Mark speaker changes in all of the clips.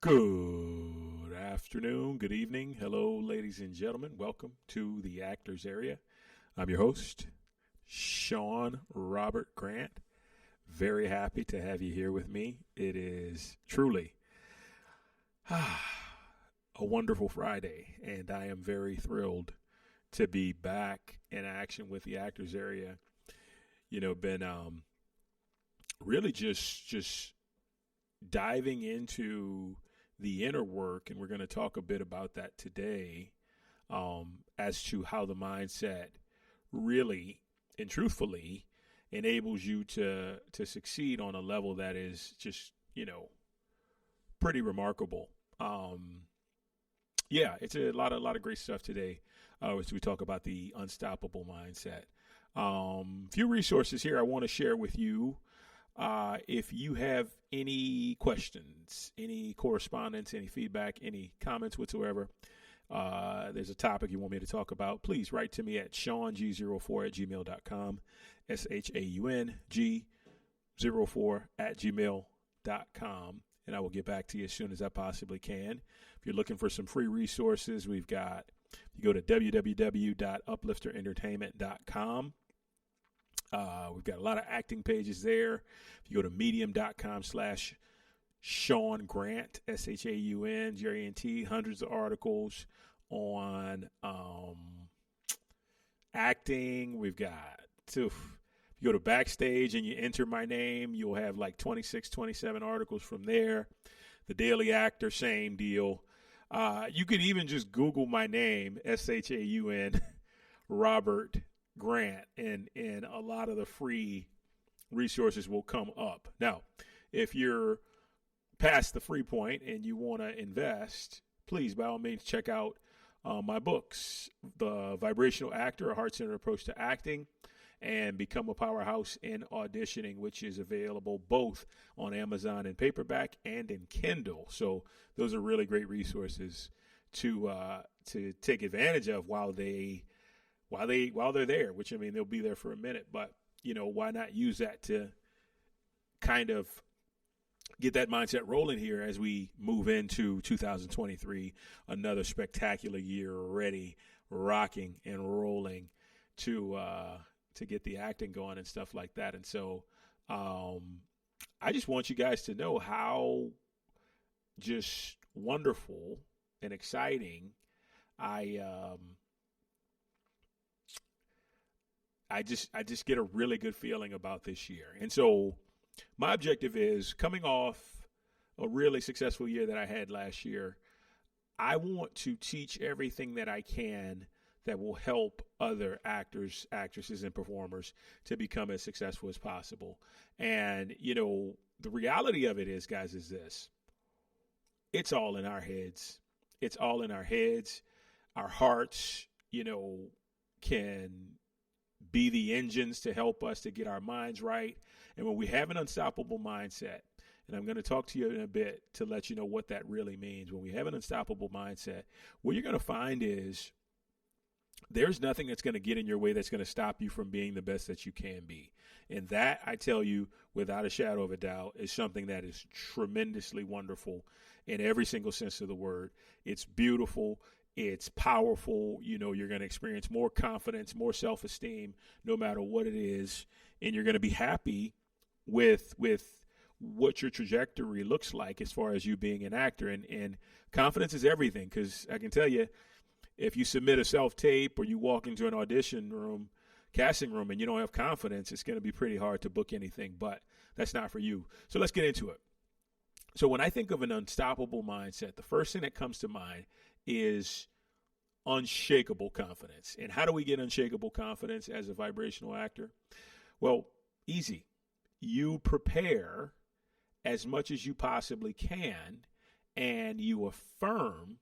Speaker 1: Good afternoon, good evening. Hello, ladies and gentlemen. Welcome to the Actors Area. I'm your host, Sean Robert Grant. Very happy to have you here with me. It is truly a wonderful Friday, and I am very thrilled to be back in action with the Actors Area. Been really just diving into the inner work, and we're going to talk a bit about that today, as to how the mindset really and truthfully enables you to succeed on a level that is just pretty remarkable. It's a lot of great stuff today as we talk about the unstoppable mindset. Few resources here I want to share with you. If you have any questions, any correspondence, any feedback, any comments whatsoever, there's a topic you want me to talk about, please write to me at SeanG04@gmail.com, SeanG04@gmail.com, and I will get back to you as soon as I possibly can. If you're looking for some free resources, you go to www.uplifterentertainment.com. We've got a lot of acting pages there. If you go to medium.com/Sean Grant, SeanGrant, hundreds of articles on acting. We've got, if you go to Backstage and you enter my name, you'll have like 26, 27 articles from there. The Daily Actor, same deal. You could even just Google my name, Sean Robert Grant, and a lot of the free resources will come up. Now, if you're past the free point and you want to invest, please, by all means, check out my books, The Vibrational Actor, A Heart-Centered Approach to Acting, and Become a Powerhouse in Auditioning, which is available both on Amazon in paperback and in Kindle. So those are really great resources to take advantage of while they're there, which, I mean, they'll be there for a minute, but why not use that to kind of get that mindset rolling here as we move into 2023, another spectacular year already, rocking and rolling to get the acting going and stuff like that. And so I just want you guys to know how just wonderful and exciting I just get a really good feeling about this year. And so my objective is, coming off a really successful year that I had last year, I want to teach everything that I can that will help other actors, actresses, and performers to become as successful as possible. And, the reality of it is, guys, is this: it's all in our heads. It's all in our heads. Our hearts, can be the engines to help us to get our minds right. And when we have an unstoppable mindset, and I'm going to talk to you in a bit to let you know what that really means. When we have an unstoppable mindset, what you're going to find is there's nothing that's going to get in your way that's going to stop you from being the best that you can be. And that, I tell you, without a shadow of a doubt, is something that is tremendously wonderful in every single sense of the word. It's beautiful. It's powerful. You're going to experience more confidence, more self-esteem, no matter what it is. And you're going to be happy with what your trajectory looks like as far as you being an actor. And confidence is everything, because I can tell you, if you submit a self-tape or you walk into an audition room, casting room, and you don't have confidence, it's going to be pretty hard to book anything. But that's not for you. So let's get into it. So when I think of an unstoppable mindset, the first thing that comes to mind is unshakable confidence. And how do we get unshakable confidence as a vibrational actor? Well, easy. You prepare as much as you possibly can, and you affirm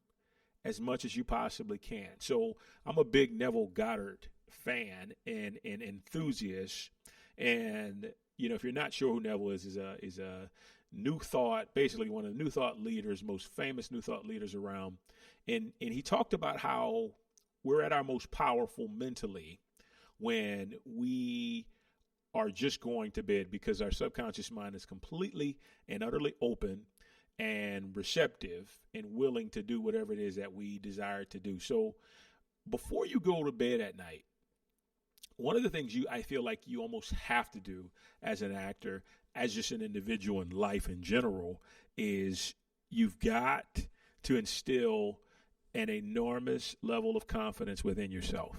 Speaker 1: as much as you possibly can. So I'm a big Neville Goddard fan and enthusiast. And, if you're not sure who Neville is a New Thought, basically one of the New Thought leaders, most famous New Thought leaders around. And he talked about how we're at our most powerful mentally when we are just going to bed, because our subconscious mind is completely and utterly open, and receptive and willing to do whatever it is that we desire to do. So before you go to bed at night, one of the things I feel like you almost have to do as an actor, as just an individual in life in general, is you've got to instill an enormous level of confidence within yourself.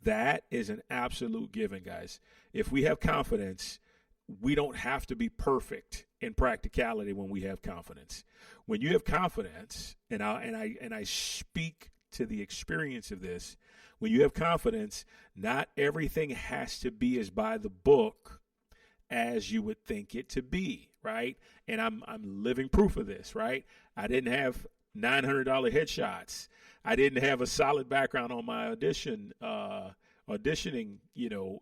Speaker 1: That is an absolute given, guys. If we have confidence, we don't have to be perfect in practicality when we have confidence. When you have confidence, and I speak to the experience of this, when you have confidence, not everything has to be as by the book as you would think it to be, right? And I'm living proof of this, right? I didn't have $900 headshots. I didn't have a solid background on my auditioning,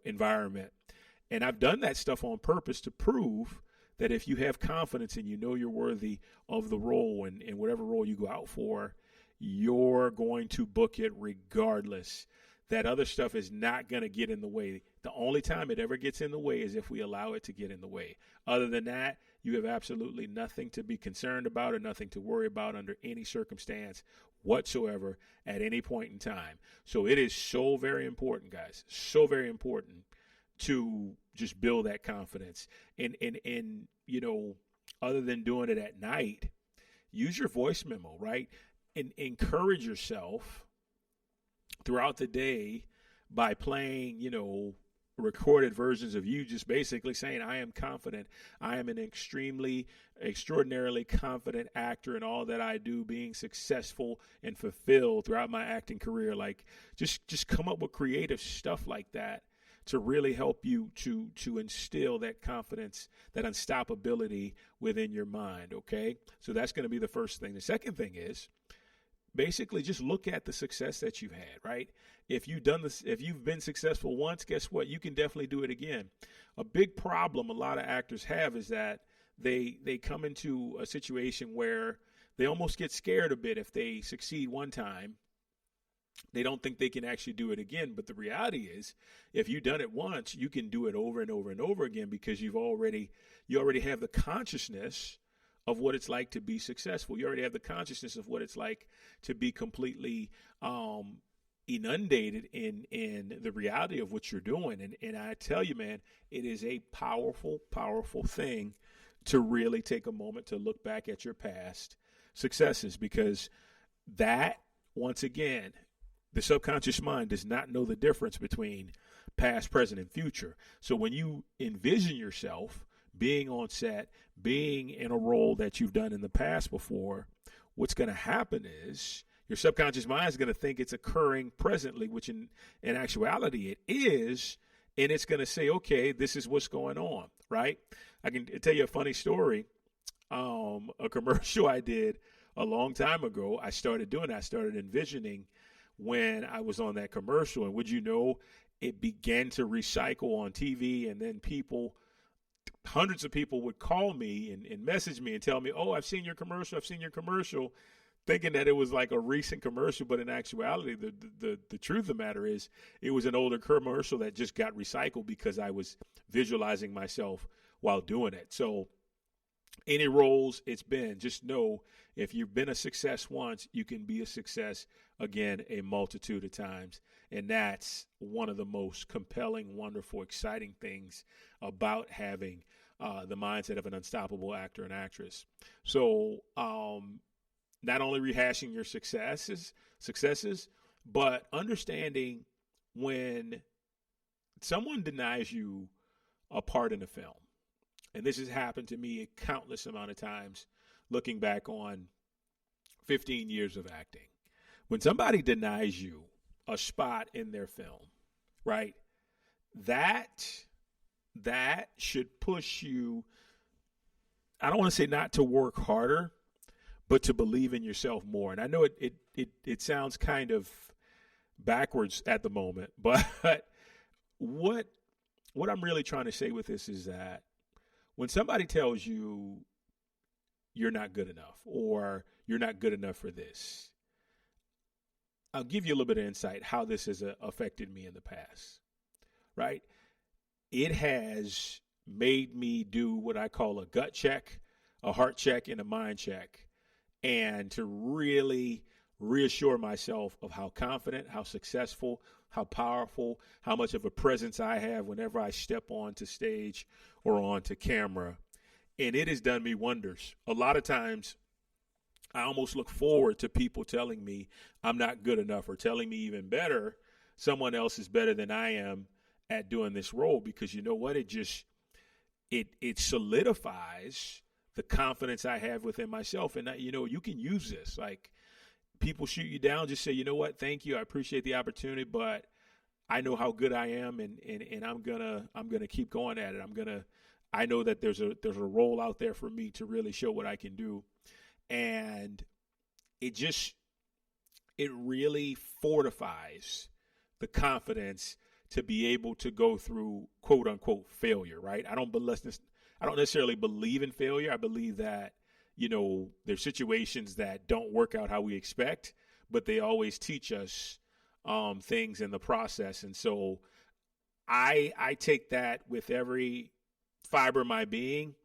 Speaker 1: environment. And I've done that stuff on purpose to prove that if you have confidence and you know you're worthy of the role and whatever role you go out for, you're going to book it regardless. That other stuff is not going to get in the way. The only time it ever gets in the way is if we allow it to get in the way. Other than that, you have absolutely nothing to be concerned about or nothing to worry about under any circumstance whatsoever at any point in time. So it is so very important, guys, so very important to just build that confidence. And other than doing it at night, use your voice memo, right? And encourage yourself throughout the day by playing, recorded versions of you just basically saying, I am confident. I am an extraordinarily confident actor in all that I do, being successful and fulfilled throughout my acting career. Like just come up with creative stuff like that to really help you to instill that confidence, that unstoppability within your mind. Okay. So that's going to be the first thing. The second thing is, basically just look at the success that you've had, right? If you've done this, if you've been successful once, guess what? You can definitely do it again. A big problem a lot of actors have is that they come into a situation where they almost get scared a bit if they succeed one time. They don't think they can actually do it again. But the reality is, if you've done it once, you can do it over and over and over again because you already have the consciousness of what it's like to be successful. You already have the consciousness of what it's like to be completely inundated in the reality of what you're doing. And I tell you, man, it is a powerful, powerful thing to really take a moment to look back at your past successes, because that, once again, the subconscious mind does not know the difference between past, present, and future. So when you envision yourself being on set, being in a role that you've done in the past before, what's going to happen is your subconscious mind is going to think it's occurring presently, which in actuality it is, and it's going to say, okay, this is what's going on, right? I can tell you a funny story. A commercial I did a long time ago, I started envisioning when I was on that commercial, and would you know, it began to recycle on TV, and then hundreds of people would call me and message me and tell me, oh, I've seen your commercial, thinking that it was like a recent commercial. But in actuality, the truth of the matter is it was an older commercial that just got recycled because I was visualizing myself while doing it. So any roles it's been, just know if you've been a success once, you can be a success again a multitude of times. And that's one of the most compelling, wonderful, exciting things about having the mindset of an unstoppable actor and actress. So not only rehashing your successes, but understanding when someone denies you a part in a film. And this has happened to me a countless amount of times looking back on 15 years of acting. When somebody denies you a spot in their film, right? That should push you, I don't want to say not to work harder, but to believe in yourself more. And I know it sounds kind of backwards at the moment, but what I'm really trying to say with this is that when somebody tells you you're not good enough or you're not good enough for this, I'll give you a little bit of insight how this has affected me in the past, right? It has made me do what I call a gut check a heart check and a mind check, and to really reassure myself of how confident, how successful, how powerful, how much of a presence I have whenever I step onto stage or onto camera. And it has done me wonders. A lot of times, I almost look forward to people telling me I'm not good enough, or telling me even better, someone else is better than I am at doing this role, because you know what? It solidifies the confidence I have within myself. And you can use this. Like, people shoot you down, just say, you know what? Thank you. I appreciate the opportunity, but I know how good I am, and I'm gonna keep going at it. I know that there's a role out there for me to really show what I can do. And it really fortifies the confidence to be able to go through quote unquote failure, right? I don't necessarily believe in failure. I believe that, there's situations that don't work out how we expect, but they always teach us things in the process. And so I take that with every fiber of my being,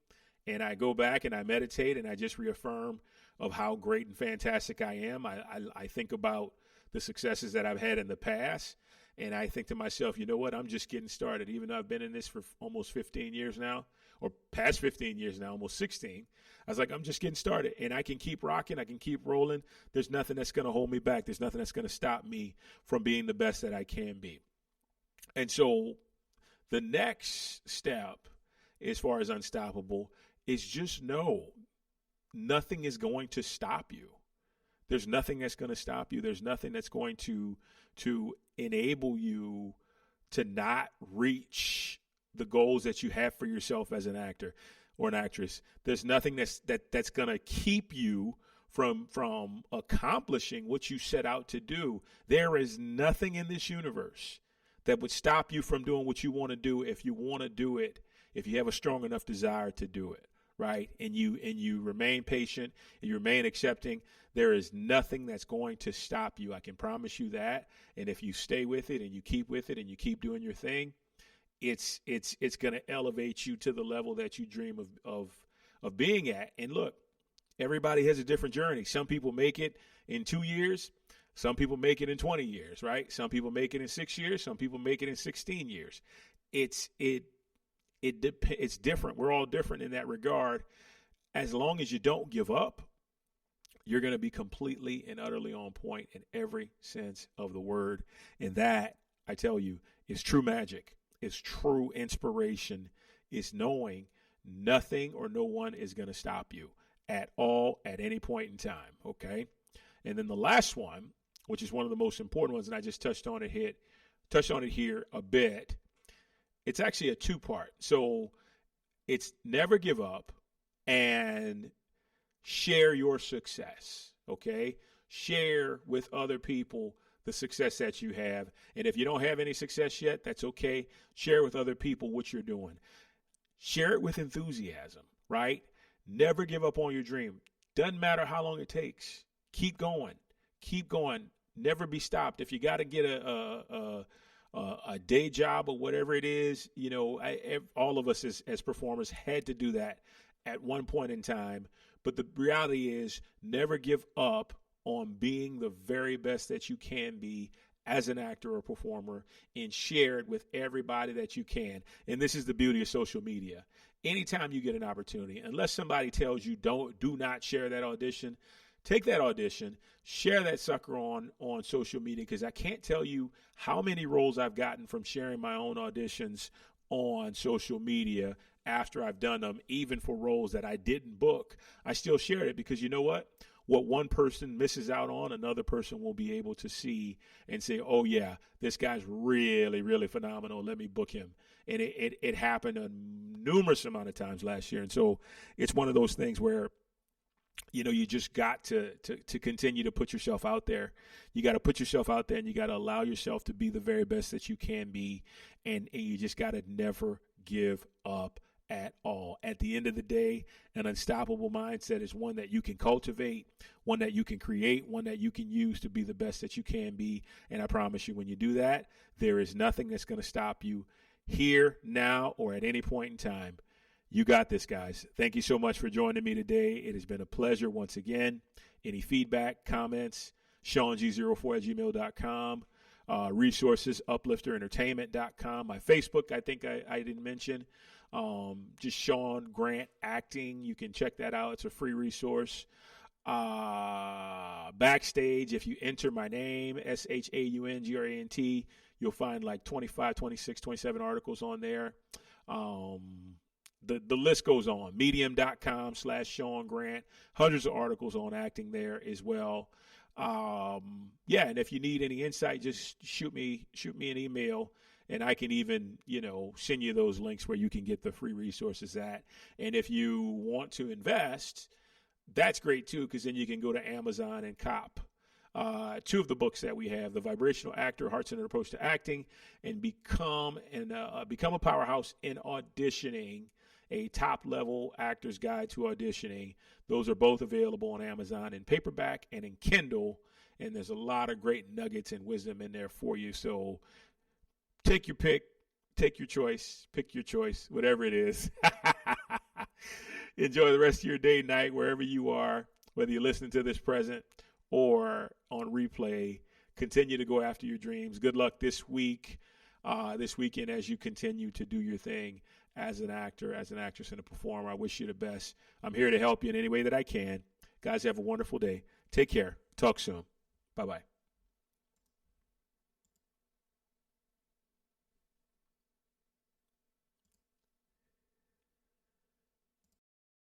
Speaker 1: and I go back and I meditate and I just reaffirm of how great and fantastic I am. I think about the successes that I've had in the past, and I think to myself, you know what, I'm just getting started. Even though I've been in this for almost 15 years now, or past 15 years now, almost 16, I was like, I'm just getting started, and I can keep rocking. I can keep rolling. There's nothing that's going to hold me back. There's nothing that's going to stop me from being the best that I can be. And so the next step, as far as unstoppable, is just know nothing is going to stop you. There's nothing that's going to stop you. There's nothing that's going to enable you to not reach the goals that you have for yourself as an actor or an actress. There's nothing that's going to keep you from accomplishing what you set out to do. There is nothing in this universe that would stop you from doing what you want to do if you want to do it, if you have a strong enough desire to do it, right? And you remain patient and you remain accepting. There is nothing that's going to stop you. I can promise you that. And if you stay with it and you keep with it and you keep doing your thing, it's going to elevate you to the level that you dream of being at. And look, everybody has a different journey. Some people make it in 2 years. Some people make it in 20 years, right? Some people make it in 6 years. Some people make it in 16 years. It's different. We're all different in that regard. As long as you don't give up, you're going to be completely and utterly on point in every sense of the word. And that, I tell you, is true magic. It's true inspiration. It's knowing nothing or no one is going to stop you at all at any point in time, okay? And then the last one, which is one of the most important ones, and I just touched on it here a bit. It's actually a two-part. So it's never give up and share your success, okay? Share with other people the success that you have. And if you don't have any success yet, that's okay. Share with other people what you're doing. Share it with enthusiasm, right? Never give up on your dream. Doesn't matter how long it takes. Keep going. Keep going. Never be stopped. If you got to get a day job or whatever it is, all of us as performers had to do that at one point in time. But the reality is, never give up on being the very best that you can be as an actor or performer, and share it with everybody that you can. And this is the beauty of social media. Anytime you get an opportunity, unless somebody tells you do not share that audition, take that audition, share that sucker on social media, because I can't tell you how many roles I've gotten from sharing my own auditions on social media after I've done them, even for roles that I didn't book. I still shared it because you know what? What one person misses out on, another person will be able to see and say, oh, yeah, this guy's really, really phenomenal. Let me book him. And it happened a numerous amount of times last year. And so it's one of those things where, you just got to continue to put yourself out there. You got to put yourself out there, and you got to allow yourself to be the very best that you can be. And you just got to never give up at all. At the end of the day, an unstoppable mindset is one that you can cultivate, one that you can create, one that you can use to be the best that you can be. And I promise you, when you do that, there is nothing that's going to stop you here, now, or at any point in time. You got this, guys. Thank you so much for joining me today. It has been a pleasure once again. Any feedback, comments, SeanG04@gmail.com. Resources, uplifterintertainment.com. My Facebook, I think I didn't mention. Just Sean Grant Acting. You can check that out. It's a free resource. Backstage, if you enter my name, ShaunGrant, you'll find like 25, 26, 27 articles on there. The list goes on. Medium.com/Sean Grant. Hundreds of articles on acting there as well. And if you need any insight, just shoot me an email, and I can even, send you those links where you can get the free resources at. And if you want to invest, that's great too, because then you can go to Amazon and cop two of the books that we have: The Vibrational Actor, Heart Centered Approach to Acting, and Become a Powerhouse in Auditioning, a top-level actor's guide to auditioning. Those are both available on Amazon in paperback and in Kindle, and there's a lot of great nuggets and wisdom in there for you. So take your pick, take your choice, pick your choice, whatever it is. Enjoy the rest of your day, night, wherever you are, whether you're listening to this present or on replay. Continue to go after your dreams. Good luck this weekend as you continue to do your thing as an actor, as an actress, and a performer. I wish you the best. I'm here to help you in any way that I can. Guys, have a wonderful day. Take care. Talk soon. Bye-bye.